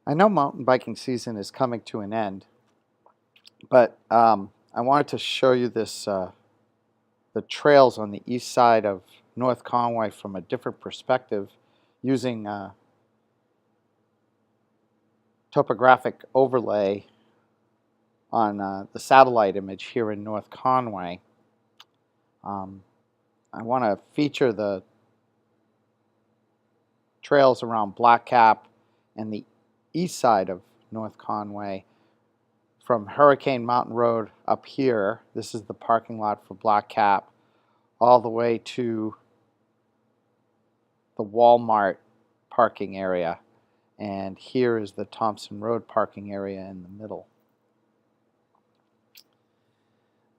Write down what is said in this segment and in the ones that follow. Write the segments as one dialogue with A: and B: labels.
A: I know mountain biking season is coming to an end, but I wanted to show you the trails on the east side of North Conway from a different perspective using topographic overlay on the satellite image here in North Conway. Um, I want to feature the trails around Blackcap and the east side of North Conway from Hurricane Mountain Road up here. This is the parking lot for Blackcap, all the way to the Walmart parking area. And here is the Thompson Road parking area in the middle.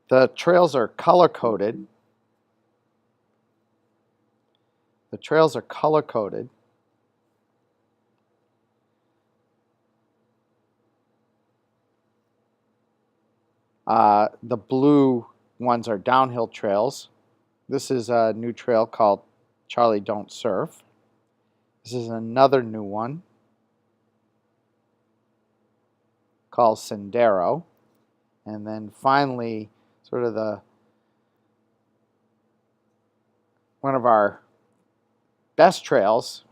A: The trails are color-coded. The trails are color-coded. The blue ones are downhill trails. This is a new trail called Charlie Don't Surf. This is another new one called Sendero. And then finally, sort of one of our best trails,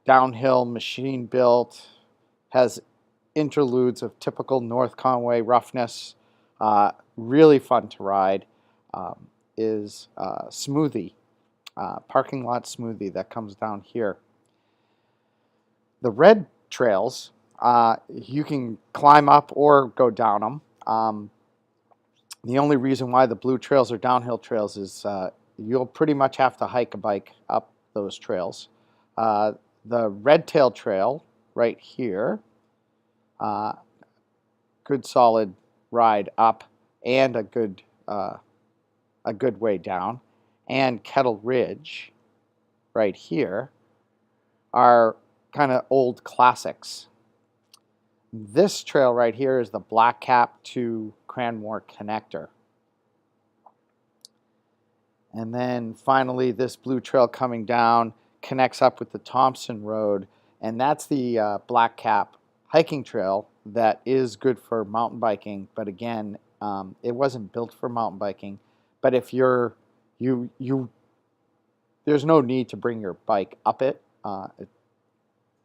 A: downhill, machine built, has interludes of typical North Conway roughness, really fun to ride, is Smoothie, parking lot Smoothie that comes down here. The red trails, you can climb up or go down them. The only reason why the blue trails are downhill trails is you'll pretty much have to hike a bike up those trails. The red tail trail right here, good solid ride up and a good way down, and Kettle Ridge right here are kind of old classics. This trail right here is the Blackcap to Cranmore connector. And then finally this blue trail coming down connects up with the Thompson Road, and that's the Blackcap hiking trail that is good for mountain biking, but again, it wasn't built for mountain biking. But if there's no need to bring your bike up it.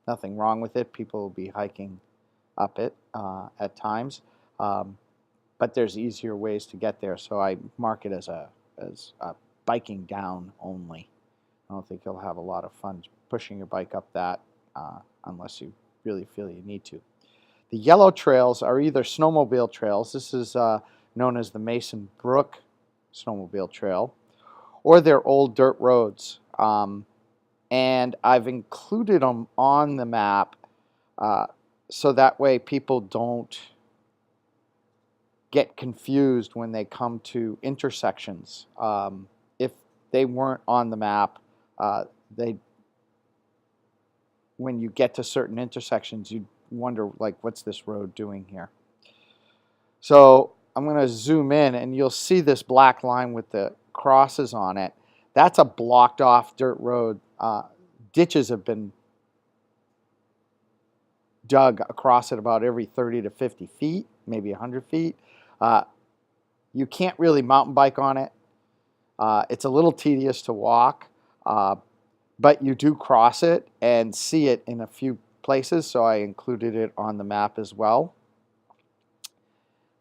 A: Nothing wrong with it. People will be hiking up it at times, but there's easier ways to get there. So I mark it as a biking down only. I don't think you'll have a lot of fun pushing your bike up that unless you really feel you need to. The yellow trails are either snowmobile trails. This is known as the Mason Brook Snowmobile Trail, or they're old dirt roads. And I've included them on the map so that way people don't get confused when they come to intersections. If they weren't on the map, when you get to certain intersections, you'd wonder, like, what's this road doing here? So I'm going to zoom in, and you'll see this black line with the crosses on it. That's a blocked off dirt road. Ditches have been dug across it about every 30 to 50 feet, maybe 100 feet. You can't really mountain bike on it. It's a little tedious to walk, but you do cross it and see it in a few places, so I included it on the map as well.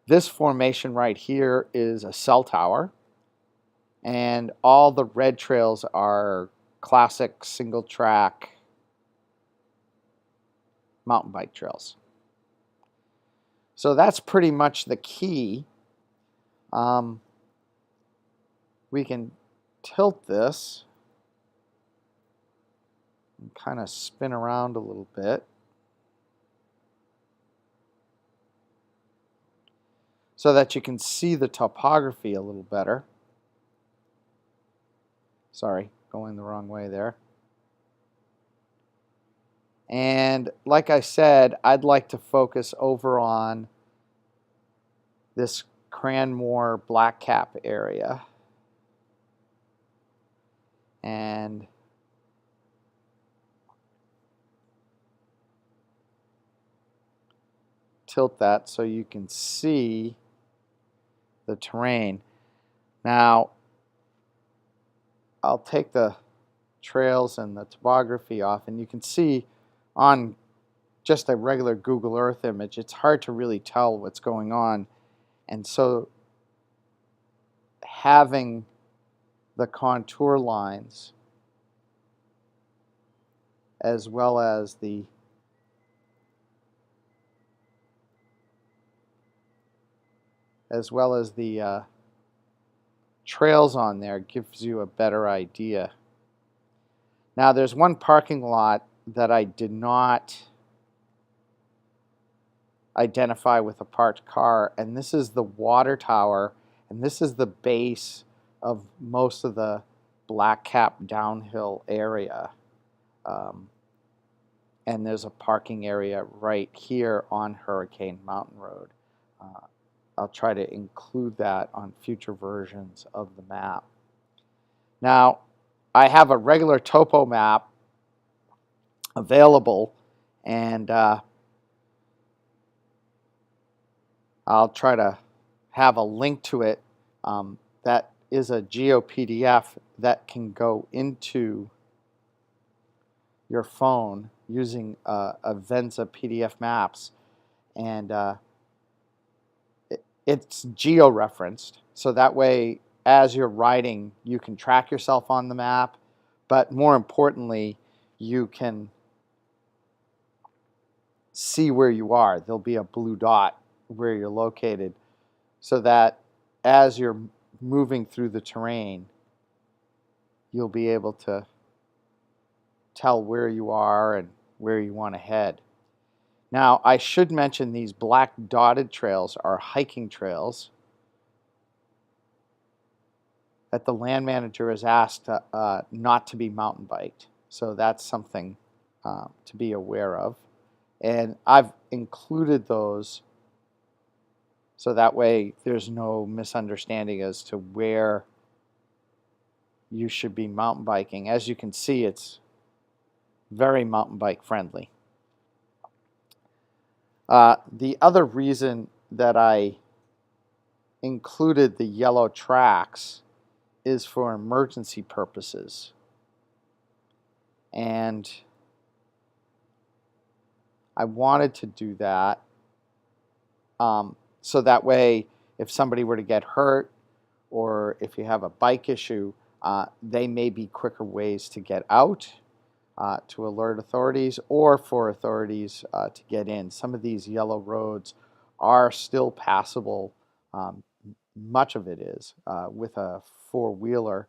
A: This formation right here is a cell tower, and all the red trails are classic single track mountain bike trails. So that's pretty much the key. We can tilt this and kind of spin around a little bit so that you can see the topography a little better. Sorry, going the wrong way there. And like I said, I'd like to focus over on this Cranmore Blackcap area. And tilt that so you can see the terrain. Now, I'll take the trails and the topography off, and you can see on just a regular Google Earth image, it's hard to really tell what's going on. And so having the contour lines as well as the trails on there gives you a better idea. Now there's one parking lot that I did not identify with a parked car, and this is the water tower, and this is the base of most of the Blackcap downhill area. And there's a parking area right here on Hurricane Mountain Road. I'll try to include that on future versions of the map. Now, I have a regular topo map available, and I'll try to have a link to it. That is a geo-pdf that can go into your phone using Avenza PDF maps, and it's geo-referenced, so that way as you're riding you can track yourself on the map, but more importantly you can see where you are. There'll be a blue dot where you're located, so that as you're moving through the terrain you'll be able to tell where you are and where you want to head. Now, I should mention these black dotted trails are hiking trails that the land manager has asked not to be mountain biked. So that's something to be aware of. And I've included those so that way there's no misunderstanding as to where you should be mountain biking. As you can see, it's very mountain bike friendly. The other reason that I included the yellow tracks is for emergency purposes. And I wanted to do that so that way if somebody were to get hurt or if you have a bike issue, they may be quicker ways to get out. To alert authorities or for authorities to get in. Some of these yellow roads are still passable, much of it is, with a four-wheeler.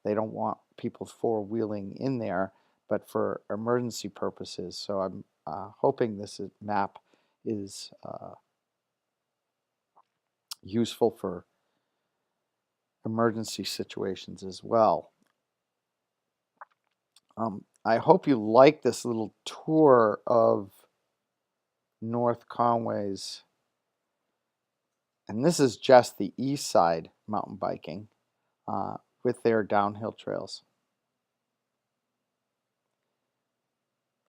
A: They don't want people four-wheeling in there, but for emergency purposes. So I'm hoping this map is useful for emergency situations as well. I hope you like this little tour of North Conway's, and this is just the Eastside mountain biking with their downhill trails.